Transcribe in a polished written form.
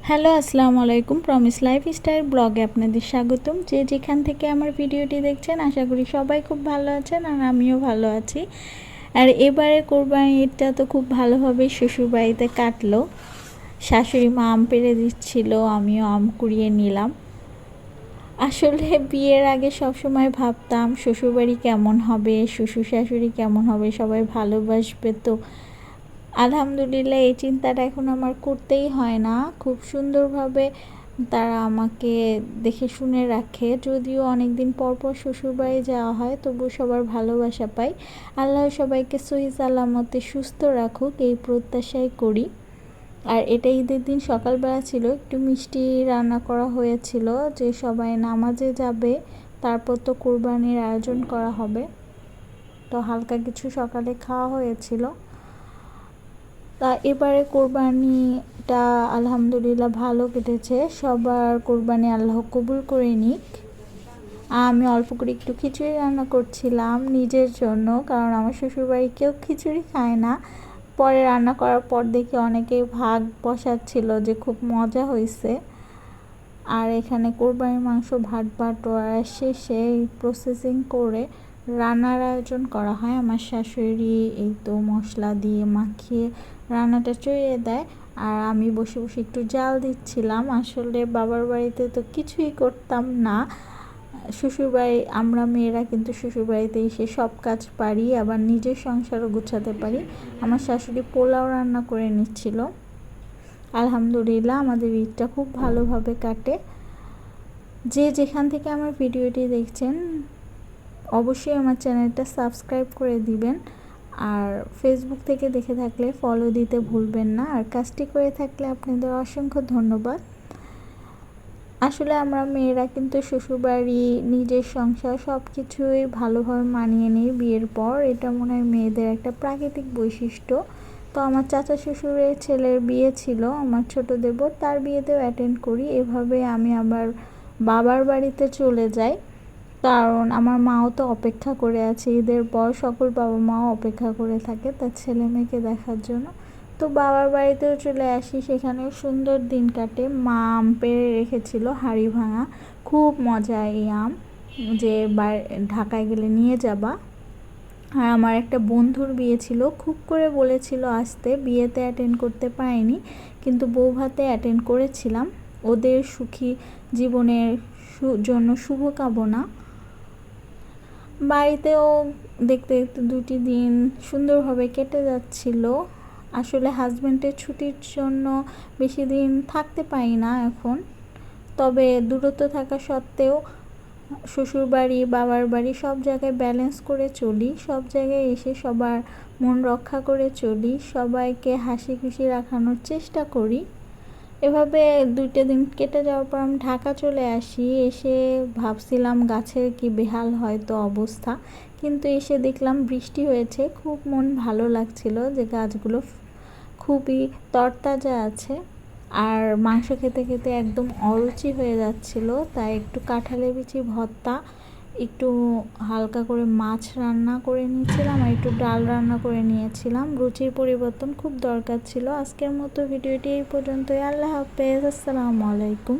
Hello, আসসালামু আলাইকুম। Promise lifestyle ব্লগে আপনাদের স্বাগতম। যে যেখান থেকে আমার ভিডিওটি দেখছেন, আশা করি সবাই খুব ভালো আছেন আর আমিও ভালো আছি। আর এবারে কোরবানি ঈদটা তো খুব ভালোভাবেই শ্বশুরবাড়িতে কাটলো। শাশুড়ি মা আম পেড়ে দিচ্ছিল, আমিও আম কুড়িয়ে নিলাম। আসলে বিয়ের আগে সবসময় ভাবতাম শ্বশুরবাড়ি কেমন হবে, শ্বশুর শাশুড়ি কেমন হবে, সবাই ভালোবাসবে তো। আলহামদুলিল্লাহ এই চিন্তাটা এখন আমার করতেই হয় না। খুব সুন্দরভাবে তারা আমাকে দেখে শুনে রাখে। যদিও অনেক দিন পর পর শ্বশুরবাড়ি যাওয়া হয়, তবু সবার ভালোবাসা পাই। আল্লাহ সবাইকে সহি সালামতে সুস্থ রাখুক, এই প্রত্যাশাই করি। আর এটা ঈদের দিন সকালবেলা ছিল, একটু মিষ্টি রান্না করা হয়েছিল, যে সবাই নামাজে যাবে, তারপর তো কোরবানির আয়োজন করা হবে। তো হালকা কিছু সকালে খাওয়া হয়েছিল। তা এবারে কোরবানিটা আলহামদুলিল্লাহ ভালো কেটেছে। সবার কোরবানি আল্লাহ কবুল করে নিক। আমি অল্প করে একটু খিচুড়ি রান্না করছিলাম নিজের জন্য, কারণ আমার শ্বশুরবাড়ি কেউ খিচুড়ি খায় না। পরে রান্না করার পর দেখি অনেকেই ভাগ বসাচ্ছিল যে খুব মজা হয়েছে। আর এখানে কোরবানির মাংস বাটোয়ারা শেষে প্রসেসিং করে রান্নার আয়োজন করা হয়। আমার শাশুড়ি এই তো মশলা দিয়ে মাখিয়ে রান্নাটা চড়িয়ে দেয়, আর আমি বসে বসে একটু জাল দিচ্ছিলাম। আসলে বাবার বাড়িতে তো কিছুই করতাম না। শ্বশুরবাড়ি আমরা মেয়েরা কিন্তু শ্বশুরবাড়িতে এসে সব কাজ পারি, আবার নিজের সংসারও গুছাতে পারি। আমার শাশুড়ি পোলাও রান্না করে নিচ্ছিল। আলহামদুলিল্লাহ আমাদের ঈদটা খুব ভালোভাবে কাটে। যে যেখান থেকে আমার ভিডিওটি দেখছেন, অবশ্যই আমার চ্যানেলটা সাবস্ক্রাইব করে দিবেন। আর ফেসবুক থেকে দেখে থাকলে ফলো দিতে ভুলবেন না। আর কাজটি করে থাকলে আপনাদের অসংখ্য ধন্যবাদ। আসলে আমরা মেয়েরা কিন্তু শ্বশুরবাড়ি, নিজের সংসার সব কিছুই ভালোভাবে মানিয়ে নিই বিয়ের পর। এটা মনে হয় মেয়েদের একটা প্রাকৃতিক বৈশিষ্ট্য। তো আমার চাচা শ্বশুরের ছেলের বিয়ে ছিল, আমার ছোটো দেবর, তার বিয়েতেও অ্যাটেন্ড করি। এভাবে আমি আবার বাবার বাড়িতে চলে যাই, কারণ আমার মাও তো অপেক্ষা করে আছে। ঈদের পর সকল বাবা মাও অপেক্ষা করে থাকে তার ছেলে মেয়েকে দেখার জন্য। তো বাবার বাড়িতেও চলে আসি, সেখানেও সুন্দর দিন কাটে। মা আম পেড়ে রেখেছিল হাঁড়ি ভাঙা, খুব মজা এই আম, যে ঢাকায় গেলে নিয়ে যাবা। আর আমার একটা বন্ধুর বিয়ে ছিল, খুব করে বলেছিল আসতে, বিয়েতে অ্যাটেন্ড করতে পারিনি, কিন্তু বউ ভাতে অ্যাটেন্ড করেছিলাম। ওদের সুখী জীবনের জন্য শুভকামনা। বাড়িতেও দেখতে দেখতে 2টি দিন সুন্দরভাবে কেটে যাচ্ছিল। আসলে হাজব্যান্ডের ছুটির জন্য বেশি দিন থাকতে পারি না এখন, তবে দূরত্ব থাকা সত্ত্বেও শ্বশুরবাড়ি বাবার বাড়ি সব জায়গায় ব্যালেন্স করে চলি। সব জায়গায় এসে সবার মন রক্ষা করে চলি, সবাইকে হাসি খুশি রাখানোর চেষ্টা করি। এভাবে 2টা দিন কেটে যাওয়ার পর আমি ঢাকা চলে আসি। এসে ভাবছিলাম গাছের কি বেহাল হয়তো অবস্থা, কিন্তু এসে দেখলাম বৃষ্টি হয়েছে। খুব মন ভালো লাগছিল যে গাছগুলো খুবই তরতাজা আছে। আর মাংস খেতে খেতে একদম অরুচি হয়ে যাচ্ছিল, তাই একটু কাঁঠালের বিচি ভর্তা, একটু হালকা করে মাছ রান্না করে নিয়েছিলাম, আর একটু ডাল রান্না করে নিয়েছিলাম। রুচির পরিবর্তন খুব দরকার ছিল। আজকের মতো ভিডিওটি এই পর্যন্তই। আল্লাহ হাফেজ, আসসালামু আলাইকুম।